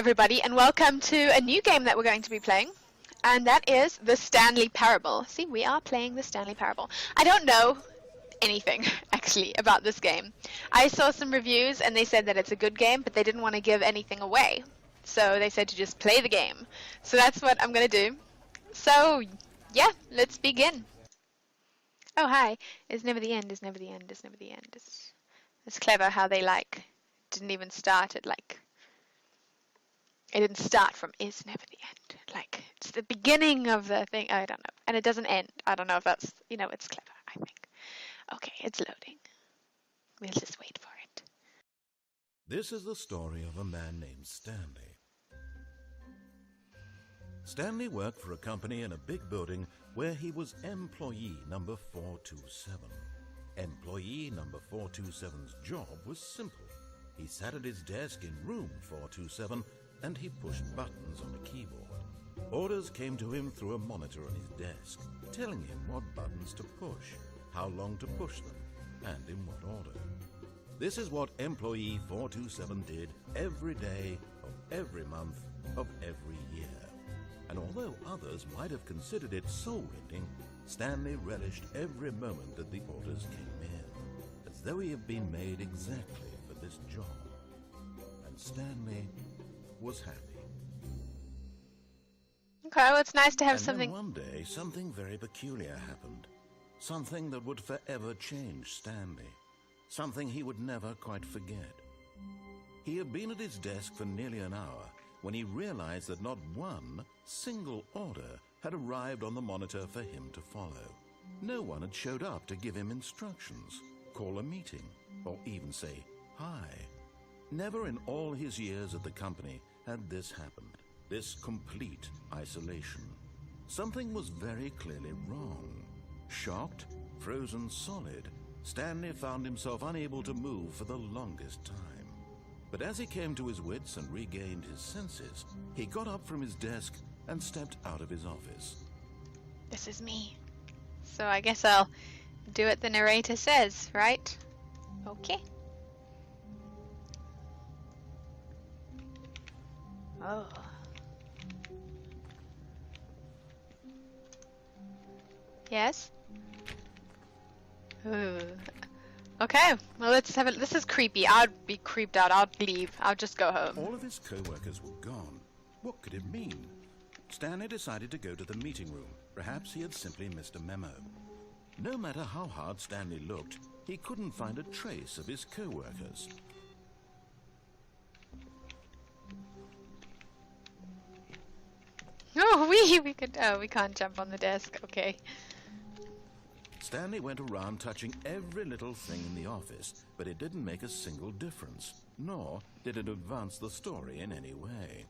everybody, and welcome to a new game that we're going to be playing, and that is the Stanley Parable. See, we are playing the Stanley Parable. I don't know anything, actually, about this game. I saw some reviews, and they said that it's a good game, but they didn't want to give anything away. So they said to just play the game. So that's what I'm going to do. So, yeah, let's begin. Oh, hi. It's never the end, it's never the end, it's never the end. It's clever how they, didn't even start at, it didn't start from is never the end. It's the beginning of the thing. I don't know. And it doesn't end. I don't know if that's, it's clever, I think. Okay, it's loading. We'll just wait for it. This is the story of a man named Stanley. Stanley worked for a company in a big building where he was employee number 427. Employee number 427's job was simple. He sat at his desk in room 427 and he pushed buttons on a keyboard. Orders came to him through a monitor on his desk, telling him what buttons to push, how long to push them, and in what order. This is what employee 427 did every day of every month of every year. And although others might have considered it soul-rending, Stanley relished every moment that the orders came in, as though he had been made exactly for this job. And Stanley was happy. Okay, well, it's nice to have and something. Then one day, something very peculiar happened. Something that would forever change Stanley. Something he would never quite forget. He had been at his desk for nearly an hour when he realized that not one single order had arrived on the monitor for him to follow. No one had showed up to give him instructions, call a meeting, or even say hi. Never in all his years at the company had this happened, this complete isolation. Something was very clearly wrong. Shocked, frozen solid, Stanley found himself unable to move for the longest time. But as he came to his wits and regained his senses, he got up from his desk and stepped out of his office. This is me. So I guess I'll do what the narrator says, right? Okay. Oh. Yes? Ooh. Okay, well let's have it. This is creepy. I'd be creeped out. I'll leave. I'll just go home. All of his co-workers were gone. What could it mean? Stanley decided to go to the meeting room. Perhaps he had simply missed a memo. No matter how hard Stanley looked, he couldn't find a trace of his co-workers. Oh, we can't jump on the desk. Okay. Stanley went around touching every little thing in the office, but it didn't make a single difference, nor did it advance the story in any way.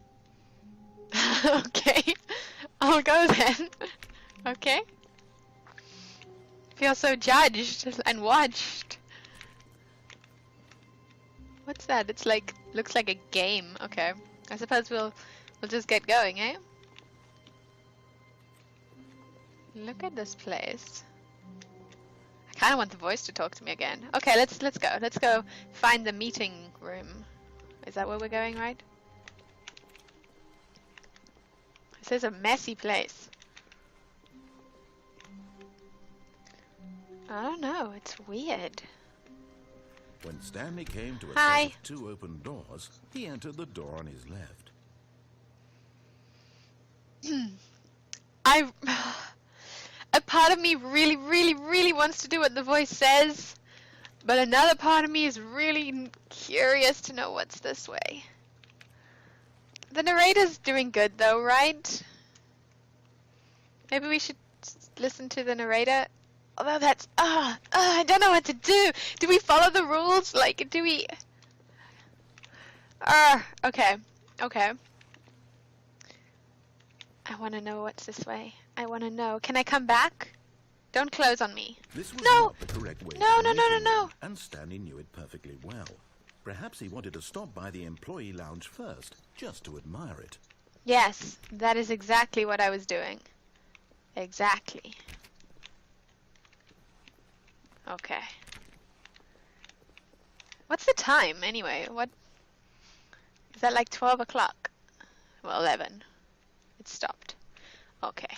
Okay, I'll go then. Okay. Feel so judged and watched. What's that? It's looks like a game. Okay, I suppose we'll just get going, eh? Look at this place. I kind of want the voice to talk to me again. Okay, let's go. Let's go find the meeting room. Is that where we're going, right? This is a messy place. I don't know. It's weird. When Stanley came to a Hi. set of two open doors, he entered the door on his left. A part of me really wants to do what the voice says, but another part of me is really curious to know what's this way. The narrator's doing good though, right? Maybe we should listen to the narrator. Although that's, I don't know what to do. Do we follow the rules? Do we? Okay. I want to know what's this way. I want to know. Can I come back? Don't close on me. This was No! not the correct way. No. And Stanley knew it perfectly well. Perhaps he wanted to stop by the employee lounge first, just to admire it. Yes, that is exactly what I was doing. Exactly. Okay. What's the time, anyway? What? Is that 12 o'clock? Well, 11. It stopped. Okay.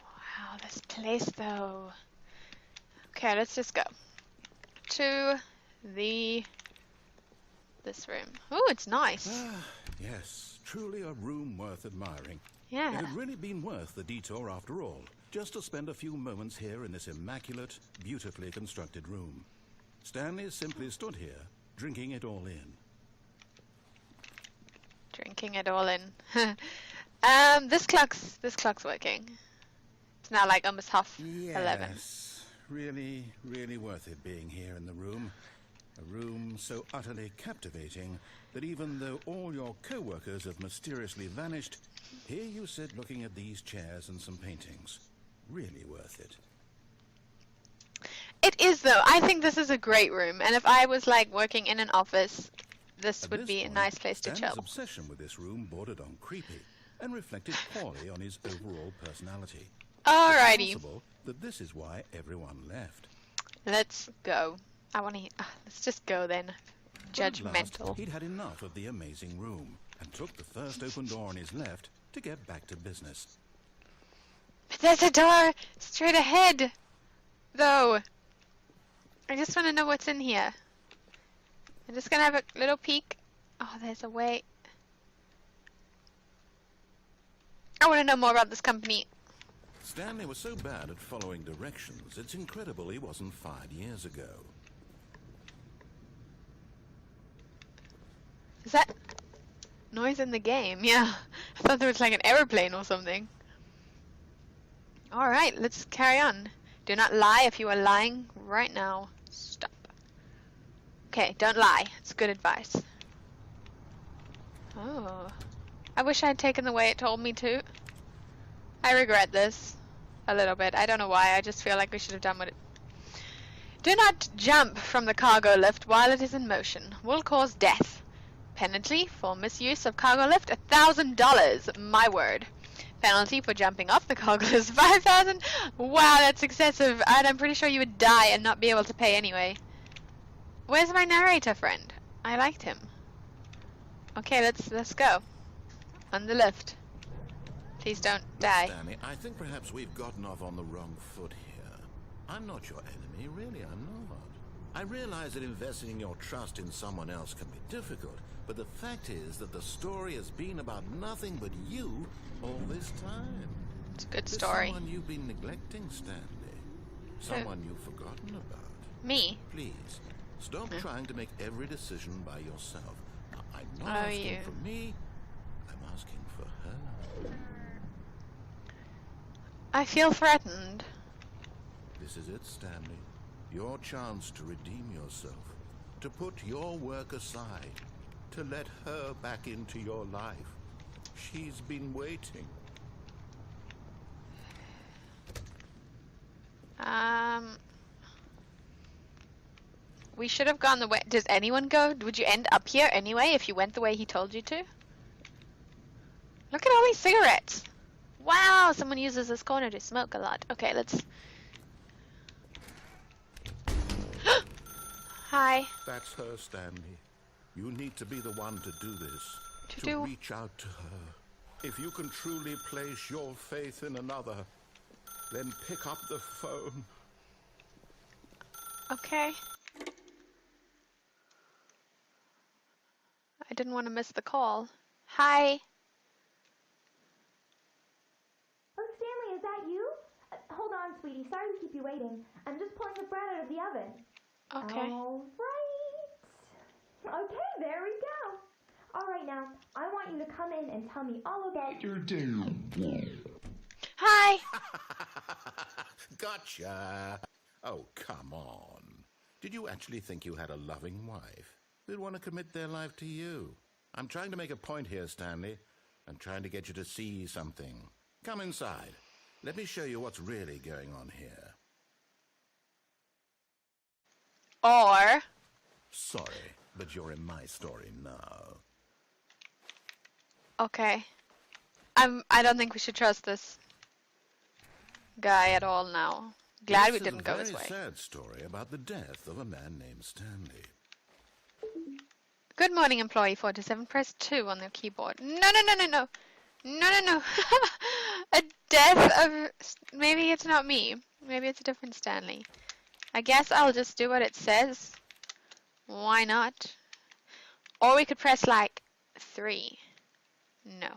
Wow, this place though. Okay, let's just go to this room. Oh, it's nice. Ah, yes, truly a room worth admiring. Yeah. It had really been worth the detour after all, just to spend a few moments here in this immaculate, beautifully constructed room. Stanley simply stood here, drinking it all in. Drinking it all in. This clock's working. It's now like almost half 11. Yes, really, really worth it being here in the room. A room so utterly captivating that even though all your co-workers have mysteriously vanished, here you sit looking at these chairs and some paintings. Really worth it. It is though. I think this is a great room, and if I was like working in an office, this At would this be a point, nice place to Stanley's chill. obsession with this room bordered on creepy and reflected poorly on his overall personality. Alrighty, It's possible that this is why everyone left. let's go. I want to. Let's just go then. But at last, Judgmental. he'd had enough of the amazing room and took the first open door on his left to get back to business. But there's a door straight ahead, though. I just want to know what's in here. I'm just gonna have a little peek. Oh, there's a way. I want to know more about this company. Stanley was so bad at following directions, it's incredible he wasn't fired years ago. Is that noise in the game? Yeah. I thought there was like an aeroplane or something. Alright, let's carry on. Do not lie. If you are lying right now, stop. Okay, don't lie. It's good advice. Oh. I wish I had taken the way it told me to. I regret this a little bit. I don't know why. I just feel like we should have done what it... Do not jump from the cargo lift while it is in motion. Will cause death. Penalty for misuse of cargo lift, $1,000. My word. Penalty for jumping off the cargo lift, $5,000. Wow, that's excessive. And I'm pretty sure you would die and not be able to pay anyway. Where's my narrator friend? I liked him. Okay, let's go. On the lift. Please don't die. Stanley, I think perhaps we've gotten off on the wrong foot here. I'm not your enemy, really, I'm not. I realize that investing your trust in someone else can be difficult, but the fact is that the story has been about nothing but you all this time. It's a good There's story. someone you've been neglecting, Stanley. Someone you've forgotten about. Me? Please, stop trying to make every decision by yourself. I'm not Oh, asking you. for me, I'm asking for her. I feel threatened. This is it, Stanley. Your chance to redeem yourself. To put your work aside. To let her back into your life. She's been waiting. We should have gone the way... Does anyone go? Would you end up here anyway if you went the way he told you to? Look at all these cigarettes. Wow, someone uses this corner to smoke a lot. Okay, let's... Hi. That's her, Stanley. You need to be the one to do this. To To do- reach out to her. If you can truly place your faith in another, then pick up the phone. Okay. I didn't want to miss the call. Hi. Oh, Stanley, is that you? Hold on, sweetie. Sorry to keep you waiting. I'm just pulling the bread out of the oven. Okay. All right. Okay, there we go. All right, now, I want you to come in and tell me all about your day. Hi. Gotcha. Oh, come on. Did you actually think you had a loving wife who'd want to commit their life to you? I'm trying to make a point here, Stanley. I'm trying to get you to see something. Come inside. Let me show you what's really going on here. Or... Sorry, but you're in my story now. Okay. I don't think we should trust this guy at all now. Glad we didn't go This this is a way. very sad story about the death of a man named Stanley. Good morning, employee 47. Press 2 on the keyboard. No, no, no, no, no. No, no, no. A death of... Maybe it's not me. Maybe it's a different Stanley. I guess I'll just do what it says. Why not? Or we could press, like, 3. No.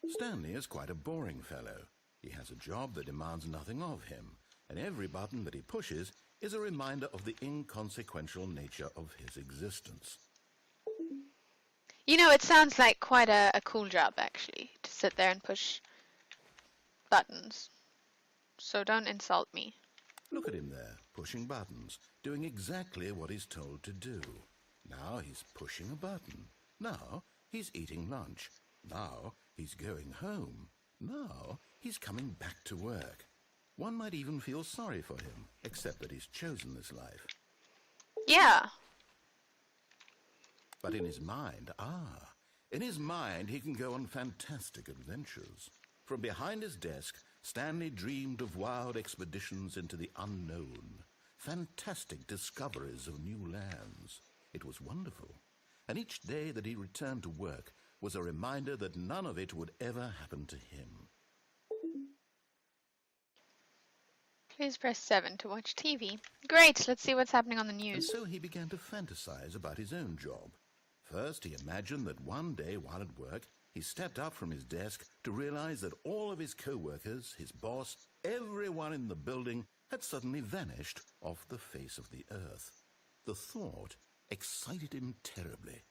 Stanley is quite a boring fellow. He has a job that demands nothing of him, and every button that he pushes is a reminder of the inconsequential nature of his existence. You know, it sounds like quite a cool job, actually, to sit there and push buttons. So don't insult me. Look at him there, pushing buttons, doing exactly what he's told to do. Now he's pushing a button. Now he's eating lunch. Now he's going home. Now he's coming back to work. One might even feel sorry for him, except that he's chosen this life. Yeah. But in his mind, he can go on fantastic adventures. From behind his desk, Stanley dreamed of wild expeditions into the unknown, fantastic discoveries of new lands. It was wonderful, and each day that he returned to work was a reminder that none of it would ever happen to him. Please press 7 to watch TV. Great, let's see what's happening on the And news. so he began to fantasize about his own job. First, he imagined that one day while at work, he stepped up from his desk to realize that all of his co-workers, his boss, everyone in the building had suddenly vanished off the face of the earth. The thought excited him terribly.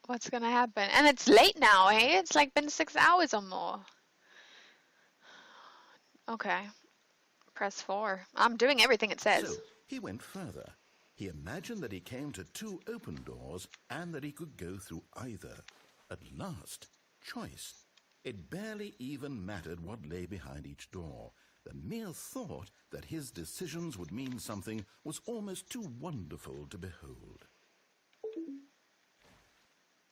What's gonna happen? And it's late now, eh? It's like been 6 hours or more. Okay. Press 4. I'm doing everything it says. So he went further. He imagined that he came to 2 open doors and that he could go through either. At last, choice. It barely even mattered what lay behind each door. The mere thought that his decisions would mean something was almost too wonderful to behold.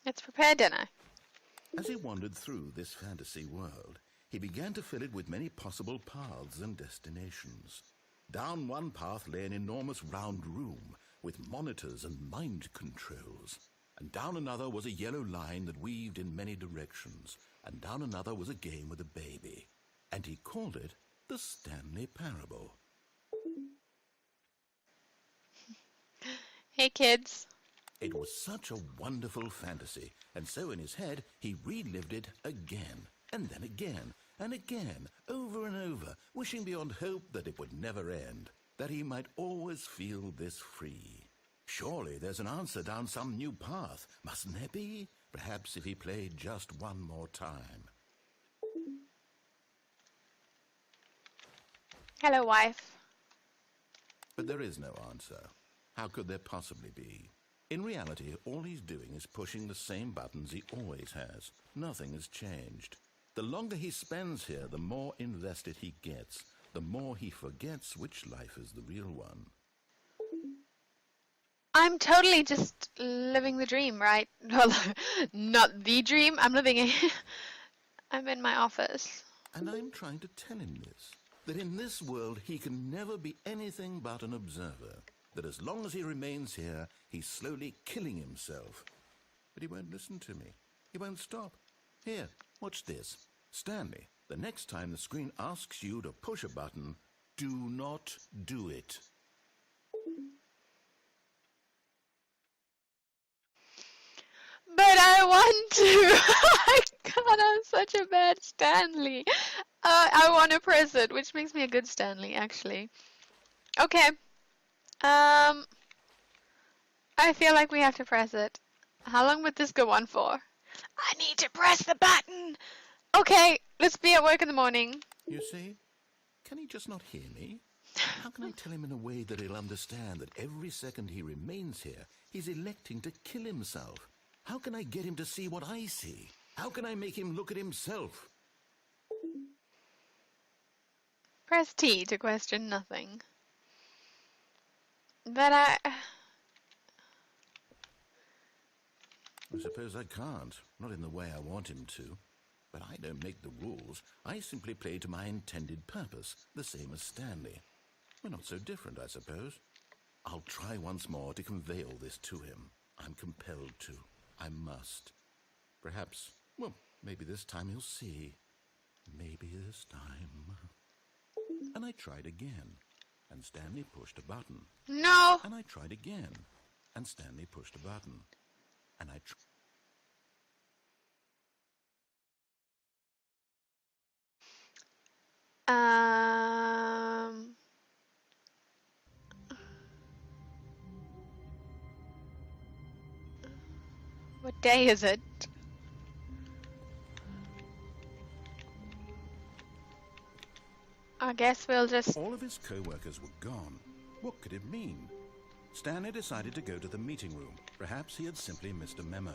Let's prepare dinner. As he wandered through this fantasy world, he began to fill it with many possible paths and destinations. Down one path lay an enormous round room with monitors and mind controls. And down another was a yellow line that weaved in many directions. And down another was a game with a baby. And he called it the Stanley Parable. Hey, kids. It was such a wonderful fantasy, and so in his head he relived it again, and then again, and again, over and over, wishing beyond hope that it would never end, that he might always feel this free. Surely there's an answer down some new path, mustn't there be? Perhaps if he played just one more time. Hello, wife. But there is no answer. How could there possibly be? In reality, all he's doing is pushing the same buttons he always has. Nothing has changed. The longer he spends here, the more invested he gets, the more he forgets which life is the real one. I'm totally just living the dream, right? Well, not the dream. I'm living it. I'm in my office. And I'm trying to tell him this, that in this world he can never be anything but an observer, that as long as he remains here, he's slowly killing himself. But he won't listen to me. He won't stop. Here, watch this. Stanley, the next time the screen asks you to push a button, do not do it. But I want to. God, I'm such a bad Stanley. I want to press it, which makes me a good Stanley, actually. Okay. I feel like we have to press it. How long would this go on for? I need to press the button. Okay, let's be at work in the morning. You see? Can he just not hear me? How can I tell him in a way that he'll understand that every second he remains here, he's electing to kill himself? How can I get him to see what I see? How can I make him look at himself? Press T to question nothing. But I suppose I can't, not in the way I want him to. But I don't make the rules. I simply play to my intended purpose, the same as Stanley. We're not so different, I suppose. I'll try once more to convey all this to him. I'm compelled to. I must. Perhaps, well, maybe this time he'll see. Maybe this time. And I tried again, and Stanley pushed a button. No. And I tried again, and Stanley pushed a button. And I What day is it? I guess we'll just... All of his co-workers were gone. What could it mean? Stanley decided to go to the meeting room. Perhaps he had simply missed a memo.